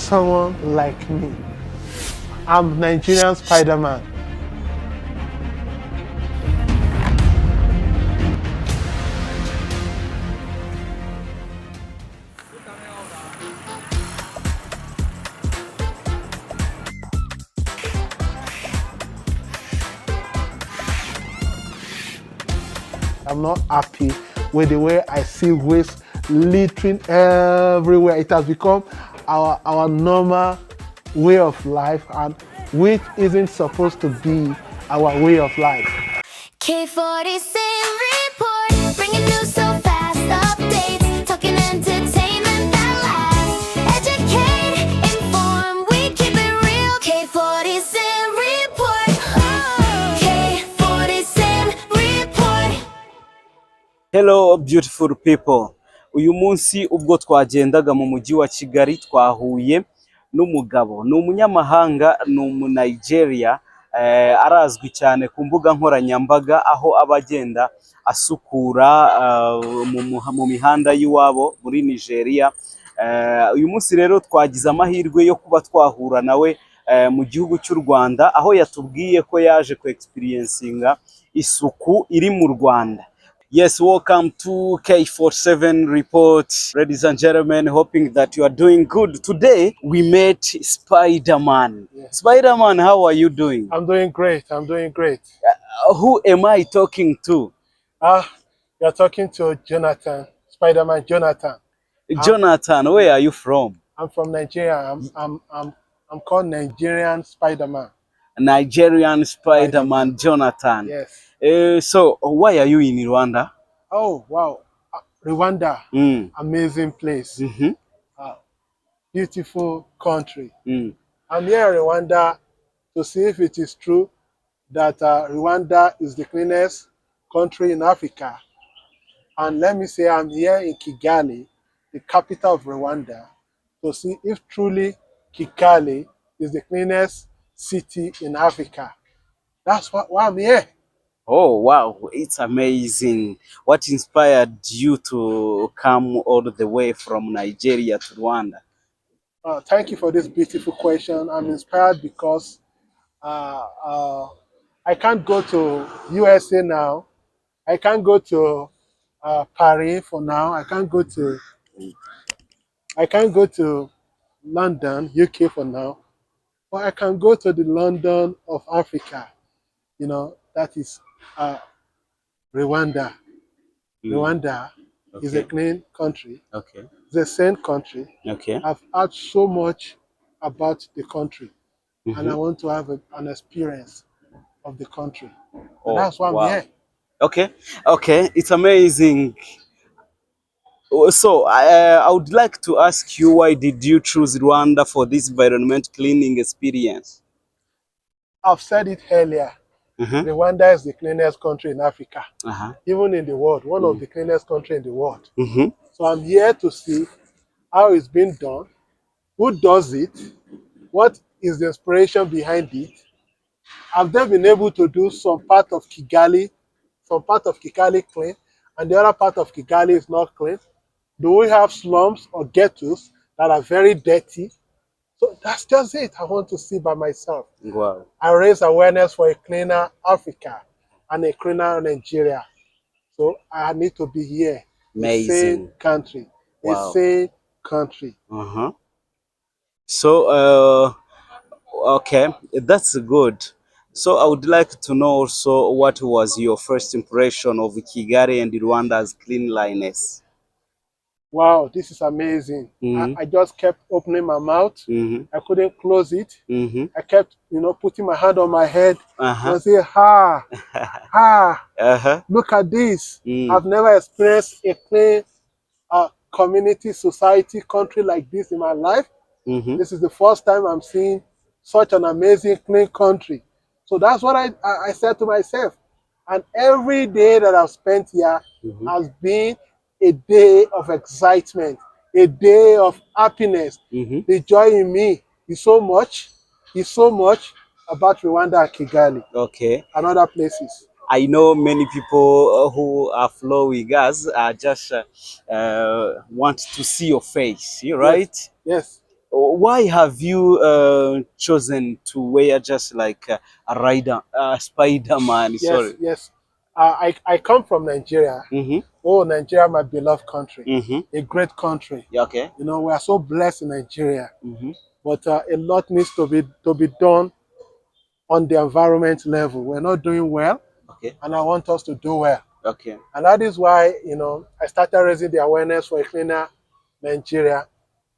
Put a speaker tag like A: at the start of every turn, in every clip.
A: someone like me. I'm Nigerian Spiderman. I'm not happy with the way I see waste littering everywhere. It has become our normal way of life, and which isn't supposed to be our way of life.
B: K47 REPORT, bringing news so fast, updates, talking entertainment that lasts, educate, inform, we keep it real. K47 REPORT, K47 REPORT.
C: Hello beautiful people. Uyu munsi ubwo twagendaga mu mujyi wa Kigali twahuye n'umugabo, ni umunyamahanga, ni umu-Nigeria, arazwi cyane ku mbuga nkoranyambaga aho abagenda asukura mu mihanda y'iwabo muri Nigeria. Uyu munsi rero twagize amahirwe yo kuba twahura nawe mu gihugu cy'u Rwanda, aho yatubwiye ko yaje ku experiencinga isuku iri mu Rwanda. Yes, welcome to K47 Report, ladies and gentlemen, hoping that you are doing good. Today, we met Spiderman. Yeah. Spiderman, how are you doing?
A: I'm doing great. I'm doing great.
C: Who am I talking to?
A: You're talking to Jonathan, Spiderman Jonathan.
C: Jonathan, where are you from?
A: I'm from Nigeria. I'm called Nigerian Spiderman.
C: Nigerian Spiderman Jonathan.
A: Yes.
C: So, why are you in Rwanda?
A: Oh, wow. Rwanda, amazing place. Beautiful country. I'm here in Rwanda to see if it is true that Rwanda is the cleanest country in Africa. And let me say I'm here in Kigali, the capital of Rwanda, to see if truly Kigali is the cleanest city in Africa. That's why I'm here.
C: Oh, wow, it's amazing. What inspired you to come all the way from Nigeria to Rwanda?
A: Thank you for this beautiful question. I'm inspired because I can't go to USA now. I can't go to Paris for now. I can't go to London, UK for now. But I can go to the London of Africa. You know, that is Rwanda. Rwanda is a clean country.
C: Okay.
A: It's a saint country.
C: Okay.
A: I've heard so much about the country, and I want to have an experience of the country.
C: Oh,
A: that's why I'm here.
C: Okay. Okay. It's amazing. So I would like to ask you, why did you choose Rwanda for this environment cleaning experience?
A: I've said it earlier. Rwanda is the cleanest country in Africa, even in the world, one of the cleanest countries in the world. So I'm here to see how it's been done, who does it, what is the inspiration behind it. I've then been able to do some part of Kigali clean, and the other part of Kigali is not clean. Do we have slums or ghettos that are very dirty? So that's just it. I want to see by myself.
C: Wow. I
A: raise awareness for a cleaner Africa and a cleaner Nigeria. So I need to be here.
C: Amazing.
A: A sane country.
C: Wow.
A: A sane country.
C: So, okay, that's good. So I would like to know also, what was your first impression of Kigali and Rwanda's cleanliness?
A: Wow, this is amazing. I just kept opening my mouth. I couldn't close it. I kept, putting my hand on my head and say, look at this. I've never experienced a clean community, society, country like this in my life. This is the first time I'm seeing such an amazing, clean country. So that's what I said to myself. And every day that I've spent here has been a day of excitement, a day of happiness. The joy in me is so much about Rwanda and Kigali.
C: Okay.
A: And other places.
C: I know many people who are following us just want to see your face, right?
A: Yes.
C: Why have you chosen to wear just like a rider, Spiderman?
A: Yes,
C: Sorry.
A: yes. I come from Nigeria.
C: Mm-hmm.
A: Oh, Nigeria, my beloved country,
C: Mm-hmm.
A: a great country.
C: Yeah, okay.
A: You know, we are so blessed in Nigeria,
C: Mm-hmm.
A: but a lot needs to be done on the environment level. We're not doing well,
C: Okay.
A: and I want us to do well.
C: Okay.
A: And that is why, you know, I started raising the awareness for a cleaner Nigeria.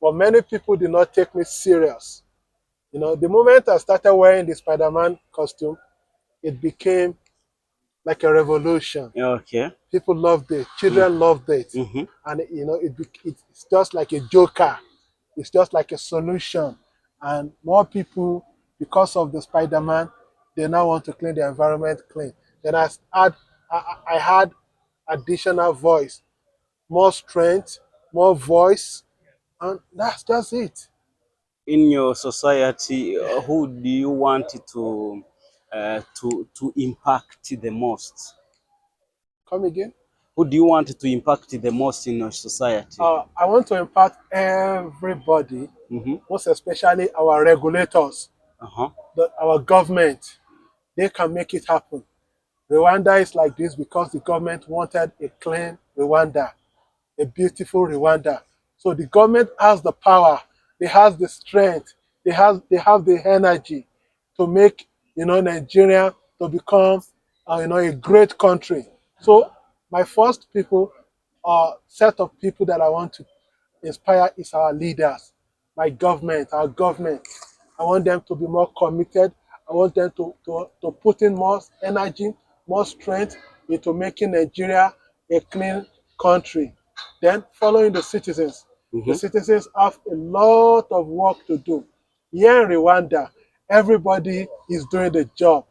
A: But many people did not take me serious. You know, the moment I started wearing the Spider-Man costume, it became like a revolution.
C: Okay.
A: People loved it. Children loved it.
C: Mm-hmm.
A: And, you know, it's just like a joker. It's just like a solution. And more people, because of the Spider-Man, they now want to clean the environment clean. Then I had additional voice, more strength, more voice, and that's just it.
C: In your society, who do you want to impact the most?
A: Come again.
C: Who do you want to impact the most in your society?
A: I want to impact everybody,
C: Mm-hmm.
A: most especially our regulators,
C: Uh-huh.
A: our government. They can make it happen. Rwanda is like this because the government wanted a clean Rwanda, a beautiful Rwanda. So the government has the power, they have the strength, they have the energy to make, you know, Nigeria to become you know, a great country. So my first people set of people that I want to inspire is our leaders, my government, our government. I want them to be more committed. I want them to put in more energy, more strength into making Nigeria a clean country. Then following the citizens. The
C: Mm-hmm.
A: citizens have a lot of work to do. Here in Rwanda, everybody is doing the job.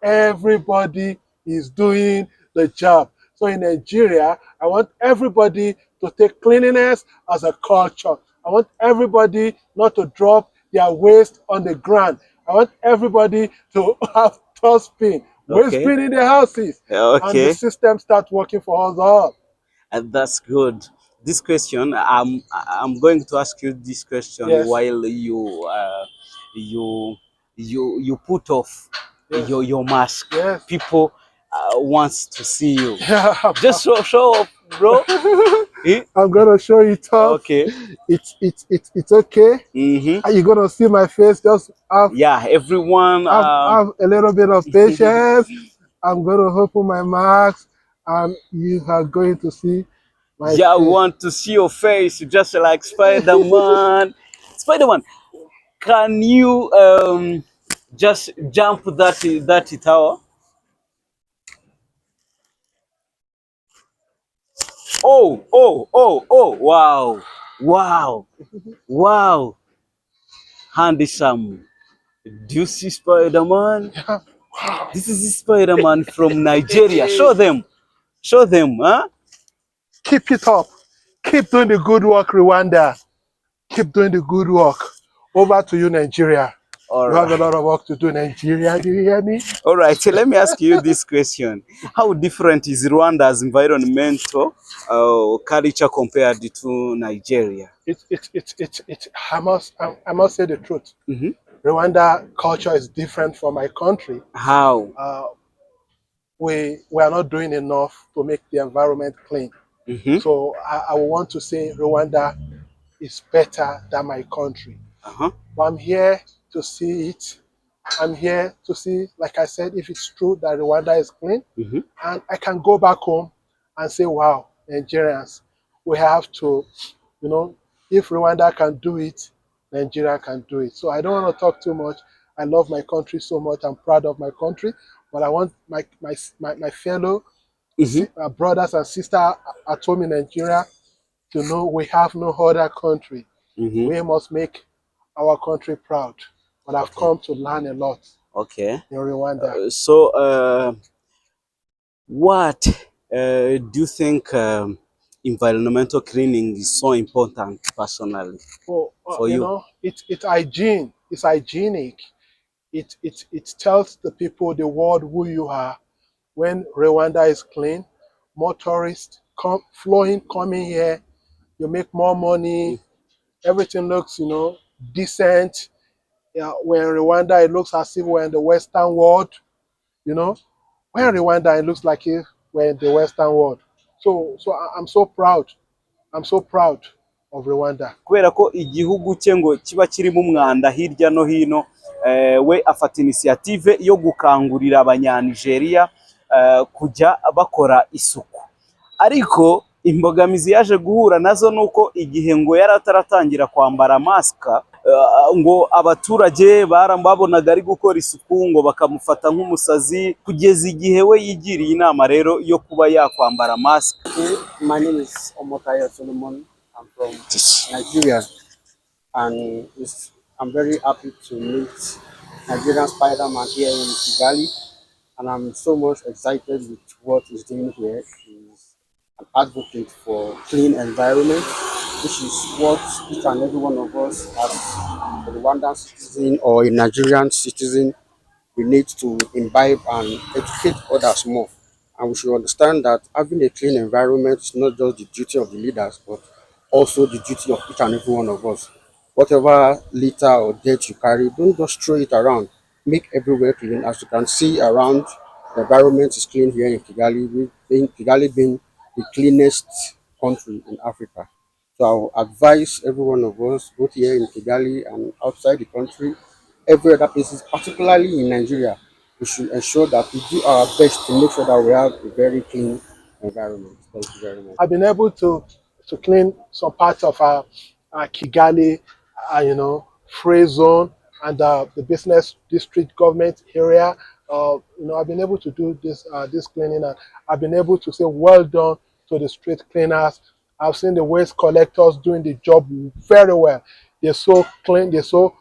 A: Everybody is doing the job. So in Nigeria, I want everybody to take cleanliness as a culture. I want everybody not to drop their waste on the ground. I want everybody to have dustbin, waste
C: Okay.
A: bin in their houses, and the
C: Okay.
A: system start working for us all.
C: And that's good. This question, I'm going to ask you this question
A: Yes,
C: while you you put off
A: yes,
C: your mask.
A: yes.
C: People wants to see you.
A: Yeah,
C: Just show up, bro. Eh?
A: I'm gonna show you tough.
C: Okay.
A: It's okay.
C: Mm-hmm.
A: Are you gonna see my face? Just
C: Yeah, everyone.
A: have a little bit of patience. I'm gonna open my mask, and you are going to see my
C: Yeah, we
A: face.
C: want to see your face, just like Spider-Man. Spider-Man, can you just jump that tower? Oh, wow, wow, wow, handsome. Do you see Spider-Man?
A: Yeah.
C: This is Spider-Man from Nigeria. Show them, huh?
A: Keep it up. Keep doing the good work, Rwanda. Keep doing the good work. Over to you, Nigeria.
C: All
A: You have a
C: right.
A: lot of work to do, Nigeria. Do you hear me?
C: All right, so let me ask you this question. How different is Rwanda's environmental culture compared to Nigeria?
A: I must say the truth.
C: Mm-hmm.
A: Rwanda culture is different from my country.
C: How?
A: Uh, we are not doing enough to make the environment clean.
C: Mm-hmm.
A: So I want to say Rwanda is better than my country.
C: Uh-huh.
A: But I'm here to see it. I'm here to see, like I said, if it's true that Rwanda is clean,
C: Mm-hmm.
A: and I can go back home and say, wow, Nigerians, we have to, you know, if Rwanda can do it, Nigeria can do it. So I don't want to talk too much. I love my country so much. I'm proud of my country, but I want my fellow
C: Mm-hmm.
A: brothers and sisters at home in Nigeria to know we have no other country.
C: Mm-hmm.
A: We must make our country proud. But I've
C: Okay.
A: come to learn a lot
C: Okay.
A: in Rwanda.
C: What do you think environmental cleaning is so important personally
A: Oh,
C: for
A: you
C: you?
A: know, it's hygiene. It's hygienic. It tells the people, the world, who you are. When Rwanda is clean, more tourists coming here. You make more money. Everything looks, you know, decent. Yeah, when Rwanda, it looks as if we're in the Western world. You know, when Rwanda, it looks like if we're in the Western world. I'm so proud. I'm so proud of Rwanda.
C: kubera ko igihugu cye ngo kiba kirimo umwanda hirya no hino, we afata initiative yo gukangurira abanyanigeriya kujya bakora isuku. Ariko imbogamizi yaje guhura nazo nuko igihe ngo yari ataratangira kwambara masika, ngo abaturage babonaga ari gukora isuku ngo bakamufata nk'umusazi, kugeza igihe we yigiriye inama rero yo kuba yakwambara masika.
D: My name is Omotayo Solomon. I'm from Nigeria, and I'm very happy to meet Nigerian Spiderman here in Kigali, and I'm so much excited with what he's doing here. He's an advocate for clean environment, which is what each and every one of us as a Rwandan citizen or a Nigerian citizen, we need to imbibe and educate others more. And we should understand that having a clean environment is not just the duty of the leaders, but also the duty of each and every one of us. Whatever litter or dirt you carry, don't just throw it around. Make everywhere clean. As you can see around, the environment is clean here in Kigali, Kigali being the cleanest country in Africa. So I will advise every one of us, both here in Kigali and outside the country, every other places, particularly in Nigeria, we should ensure that we do our best to make sure that we have a very clean environment. Thank you very much.
A: I've been able to clean some parts of our Kigali, free zone, and the business district government area. I've been able to do this cleaning, and I've been able to say well done to the street cleaners. I've seen the waste collectors doing the job very well. They're so clean. They're so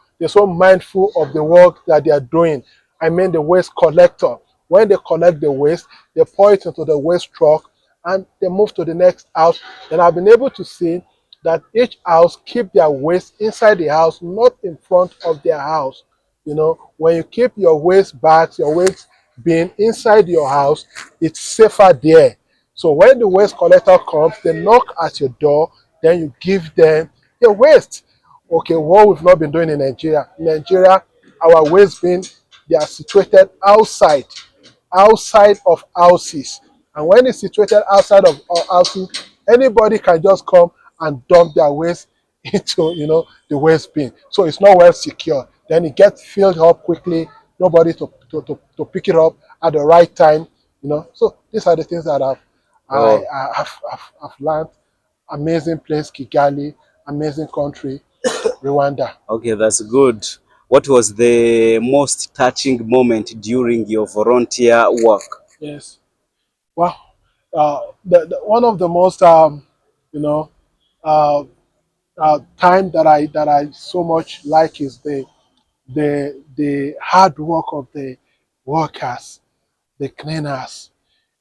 A: mindful of the work that they are doing. I mean, the waste collector. When they collect the waste, they pour it into the waste truck and they move to the next house. And I've been able to see that each house keep their waste inside the house, not in front of their house. When you keep your waste bags, your waste bin inside your house, it's safer there. So when the waste collector comes, they knock at your door, then you give them your waste. Okay, what we've not been doing in Nigeria. In Nigeria, our waste bin, they are situated outside of houses. And when it's situated outside of houses, anybody can just come and dump their waste into, the waste bin. So it's not well secured. Then it gets filled up quickly. Nobody to pick it up at the right time. So these are the things that I've learned. Amazing place, Kigali. Amazing country, Rwanda.
C: Okay, that's good. What was the most touching moment during your volunteer work?
A: Yes. Well, one of the most time that I so much like is the hard work of the workers, the cleaners.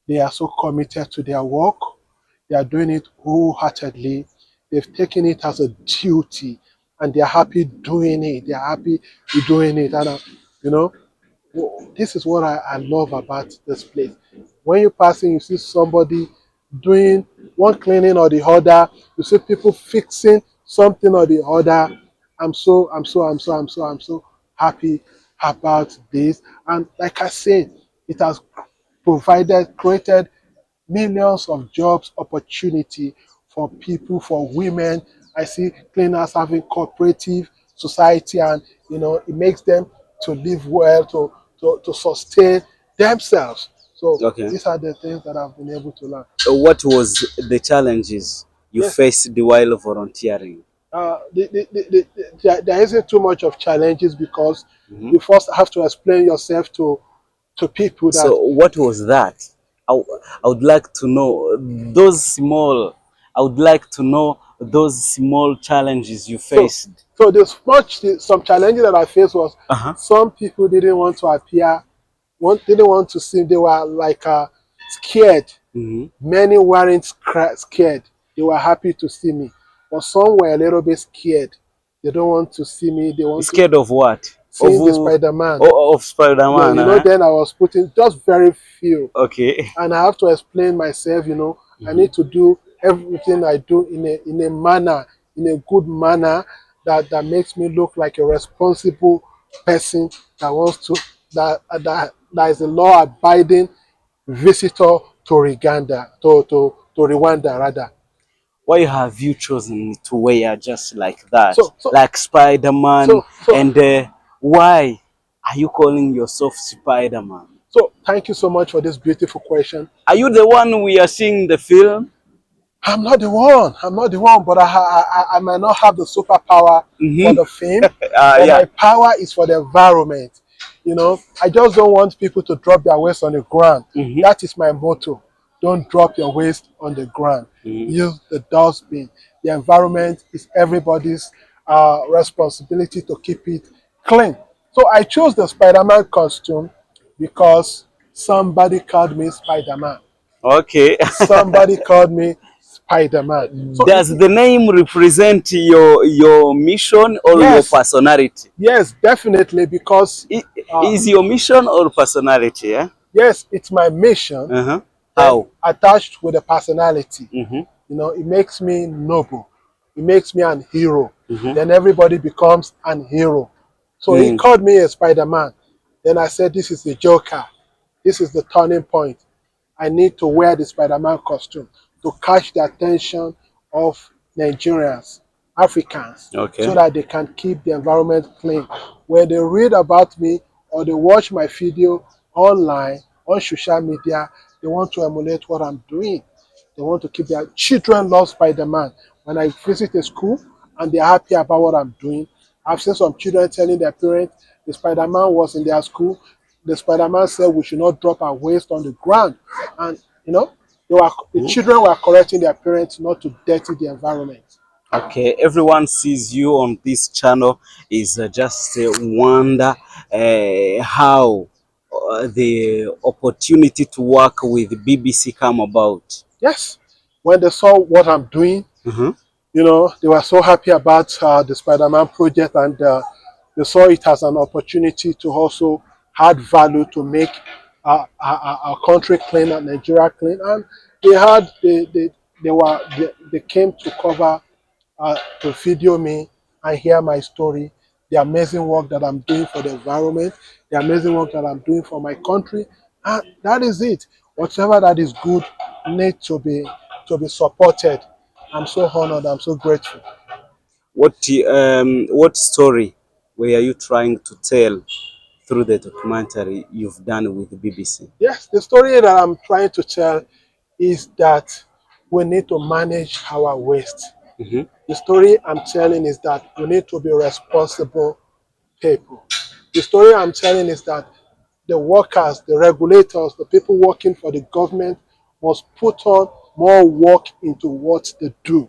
A: They are so committed to their work. They are doing it wholeheartedly. They've taken it as a duty, and they are happy doing it. They are happy doing it, and this is what I love about this place. When you're passing, you see somebody doing one cleaning or the other. You see people fixing something or the other. I'm so happy about this. And like I said, it has created millions of jobs opportunity for people, for women. I see cleaners having cooperative society, and it makes them to live well, to sustain themselves. So
C: Okay.
A: these are the things that I've been able to learn.
C: What was the challenges you faced while volunteering?
A: There isn't too much of challenges because you first have to explain yourself to people that.
C: So what was that? I would like to know I would like to know those small challenges you faced.
A: So some challenges that I faced was some people didn't want to appear, didn't want to see. They were like scared. Many weren't scared. They were happy to see me, but some were a little bit scared. They don't want to see me. They want
C: Scared of what?
A: seeing the Spiderman.
C: Of Spiderman.
A: Yeah, then I was putting just very few.
C: Okay.
A: And I have to explain myself. I need to do everything I do in a manner, in a good manner. that makes me look like a responsible person that wants to that is a law-abiding visitor to Uganda, to Rwanda rather.
C: Why have you chosen to wear just like that,
A: So
C: like Spiderman?
A: so
C: And why are you calling yourself Spiderman?
A: so thank you so much for this beautiful question.
C: Are you the one we are seeing in the film?
A: I'm not the one. I'm not the one, but I might not have the superpower for the fame, but
C: Yeah.
A: my power is for the environment. You know, I just don't want people to drop their waste on the ground. That is my motto. Don't drop your waste on the ground. Use the dustbin. The environment is everybody's responsibility to keep it clean. So I chose the Spider-Man costume because somebody called me Spider-Man.
C: Okay.
A: Somebody called me Spider-Man. So
C: Does the name represent your mission or your
A: yes,
C: personality?
A: yes, definitely, because
C: Is your mission or personality? Yeah.
A: yes, it's my mission.
C: Uh-huh.
A: Then
C: How?
A: attached with a personality.
C: Mm-hmm.
A: You know, it makes me noble. It makes me an hero.
C: Mm-hmm.
A: Then everybody becomes an hero. So he called me a Spider-Man. Then I said, this is the Joker. This is the turning point. I need to wear the Spider-Man costume to catch the attention of Nigerians, Africans,
C: Okay.
A: so that they can keep the environment clean. When they read about me or they watch my video online, on social media, they want to emulate what I'm doing. They want to keep their children love Spider-Man. When I visit a school and they're happy about what I'm doing, I've seen some children telling their parents the Spider-Man was in their school. The Spider-Man said we should not drop our waste on the ground. And you know, the children were correcting their parents not to dirty the environment.
C: Okay, everyone sees you on this channel is just a wonder how the opportunity to work with BBC come about.
A: Yes, when they saw what I'm doing, you know, they were so happy about the Spider-Man project, and they saw it as an opportunity to also add value to make our country clean and Nigeria clean. And they came to cover, to video me and hear my story, the amazing work that I'm doing for the environment, the amazing work that I'm doing for my country. And that is it. Whatever that is good needs to be supported. I'm so honored. I'm so grateful.
C: What story were you trying to tell through the documentary you've done with the BBC?
A: Yes, the story that I'm trying to tell is that we need to manage our waste. The story I'm telling is that we need to be responsible people. The story I'm telling is that the workers, the regulators, the people working for the government must put on more work into what they do.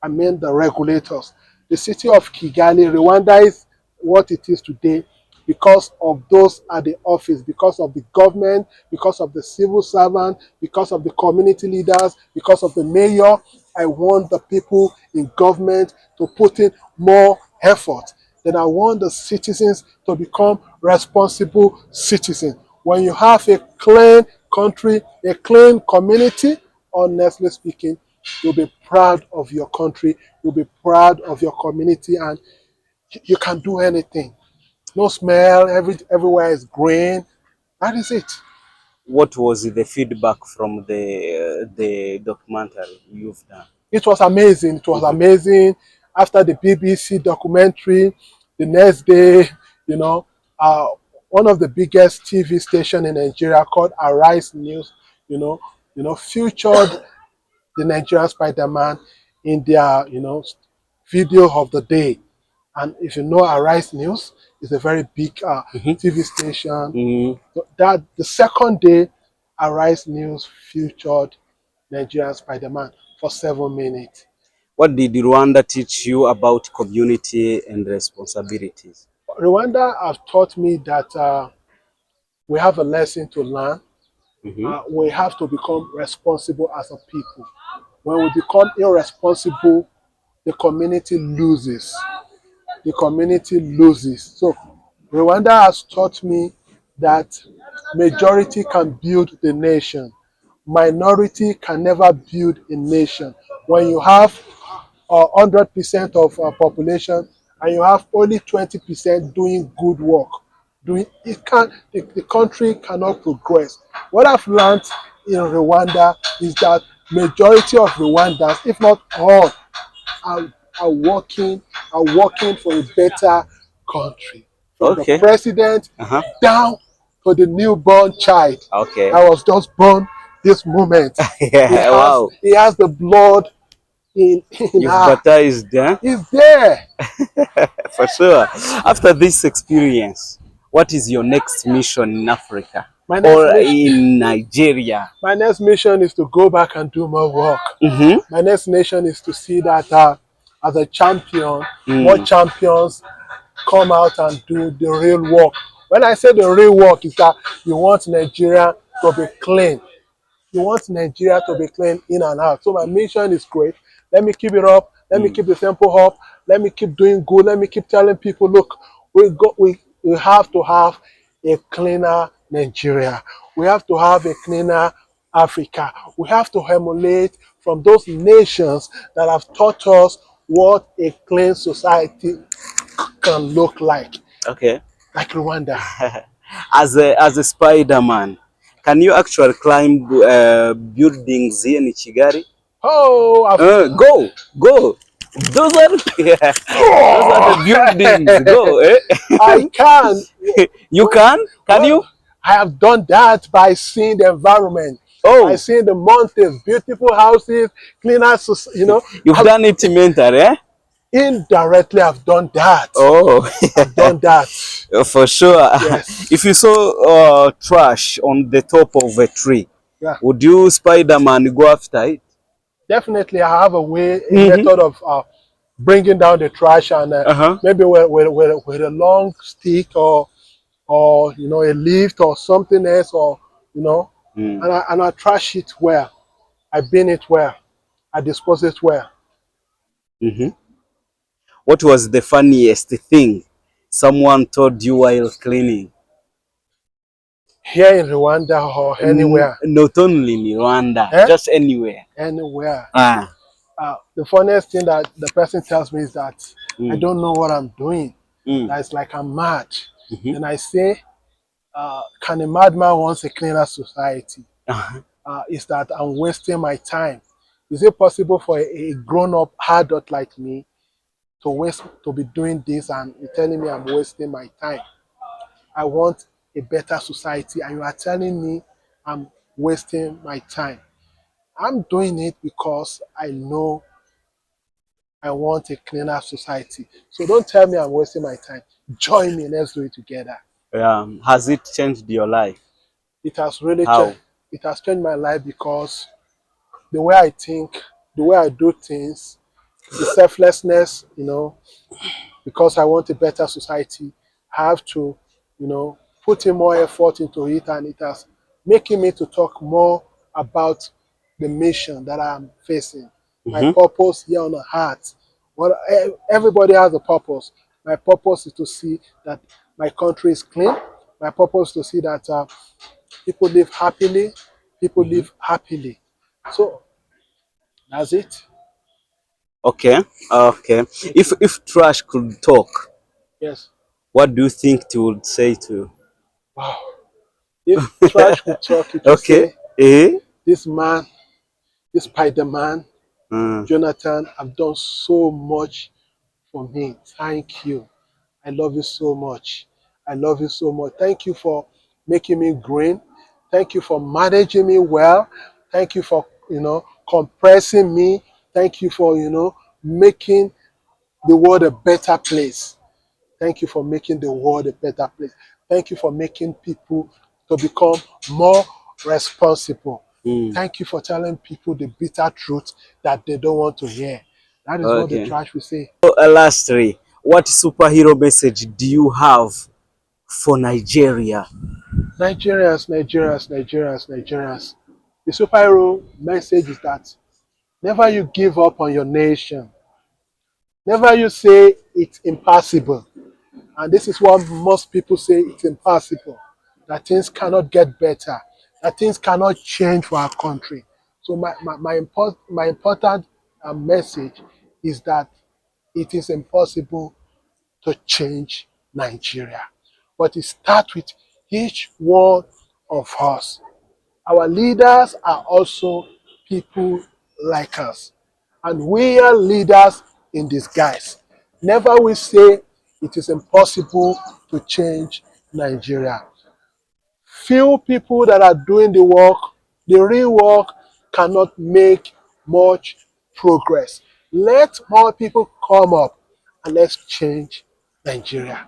A: I mean the regulators. The city of Kigali, Rwanda is what it is today because of those at the office, because of the government, because of the civil servant, because of the community leaders, because of the mayor. I want the people in government to put in more effort. Then I want the citizens to become responsible citizens. When you have a clean country, a clean community, honestly speaking, you'll be proud of your country, you'll be proud of your community, and you can do anything. No smell, everywhere is green. That is it.
C: What was the feedback from the documentary you've done?
A: It was amazing. It was amazing. After the BBC documentary, the next day, you know, one of the biggest TV station in Nigeria called Arise News, featured the Nigerian Spider-Man in their, video of the day. And if you know Arise News, it's a very big TV station. So that the second day, Arise News featured Nigerian Spider-Man for 7 minutes.
C: What did Rwanda teach you about community and responsibilities?
A: Rwanda have taught me that we have a lesson to learn. We have to become responsible as a people. When we become irresponsible, the community loses. The community loses. So Rwanda has taught me that majority can build the nation. Minority can never build a nation. When you have 100% of population and you have only 20% doing good work, the country cannot progress. What I've learned in Rwanda is that majority of Rwandans, if not all, are, are working for a better country. From the
C: Okay.
A: president
C: Uh-huh.
A: down to the newborn child
C: Okay.
A: that was just born this moment.
C: Yeah. Wow.
A: He has the blood in
C: You've
A: her.
C: baptized, huh?
A: He's there.
C: For sure. After this experience, what is your next mission in Africa
A: My next
C: or
A: mission,
C: in Nigeria?
A: my next mission is to go back and do more work.
C: Mm-hmm.
A: My next mission is to see that as a champion, more
C: Mm.
A: champions come out and do the real work. When I say the real work, is that you want Nigeria to be clean. You want Nigeria to be clean in and out. So my mission is great. Let me keep it up. Let me keep the tempo up. Let me keep doing good. Let me keep telling people, look, we have to have a cleaner Nigeria. We have to have a cleaner Africa. We have to emulate from those nations that have taught us what a clean society can look
C: Okay.
A: like Rwanda.
C: As a Spiderman, can you actually climb buildings here in Kigali?
A: Oh,
C: Go. Those are yeah, those are the buildings. Go. Eh?
A: I can.
C: You can? Can you?
A: Well, I have done that by seeing the environment, by
C: Oh,
A: seeing the mountains, beautiful houses, cleaner,
C: you've done it mentally, eh?
A: indirectly I've done that.
C: Oh,
A: I've done that.
C: for sure.
A: Yes.
C: If you saw trash on the top of a tree,
A: Yeah.
C: would you Spider-Man go after it?
A: Definitely, I have a
C: Mm-hmm.
A: method of bringing down the trash, and
C: Uh-huh.
A: maybe with a long stick, or a lift or something else, or
C: Mm.
A: and I trash it well. I bin it well. I dispose it well.
C: Mm-hmm. What was the funniest thing someone told you while cleaning?
A: Here in Rwanda or anywhere,
C: Not only in Rwanda,
A: eh?
C: just anywhere.
A: Anywhere.
C: Ah.
A: The funniest thing that the person tells me is that I
C: Mm.
A: don't know what I'm doing.
C: Mm.
A: That it's like I'm mad.
C: Mm-hmm.
A: And I say, can a madman want a cleaner society?
C: Uh-huh.
A: Is that I'm wasting my time. Is it possible for a grown-up adult like me to be doing this, and you're telling me I'm wasting my time? I want a better society, and you are telling me I'm wasting my time. I'm doing it because I know I want a cleaner society. So don't tell me I'm wasting my time. Join me, let's do it together.
C: Has it changed your life?
A: It has really
C: How?
A: changed. It has changed my life because the way I think, the way I do things, the selflessness, because I want a better society, I have to, put in more effort into it, and it has making me to talk more about the mission that I'm facing, my
C: Mm-hmm.
A: purpose here on the heart. Everybody has a purpose. My purpose is to see that my country is clean. My purpose is to see that people live happily. People live happily. So that's it.
C: Okay. Okay. If trash could talk,
A: Yes.
C: what do you think it would say to?
A: Wow. If trash could talk, it would
C: Okay.
A: say,
C: Eh?
A: this man, this Spider-Man,
C: Mm.
A: Jonathan, have done so much for me. Thank you. I love you so much. I love you so much. Thank you for making me green. Thank you for managing me well. Thank you for, compressing me. Thank you for, making the world a better place. Thank you for making the world a better place. Thank you for making people to become more responsible.
C: Mm.
A: Thank you for telling people the bitter truth that they don't want to hear. That is what the
C: Okay.
A: trash will say.
C: So, lastly, what superhero message do you have for Nigeria?
A: Nigerians. The superhero message is that never you give up on your nation. Never you say it's impossible. And this is what most people say, it's impossible. That things cannot get better. That things cannot change for our country. So my important message is that it is impossible to change Nigeria. But it starts with each one of us. Our leaders are also people like us. And we are leaders in disguise. Never will say it is impossible to change Nigeria. Few people that are doing the work, the real work, cannot make much progress. Let more people come up and let's change Nigeria.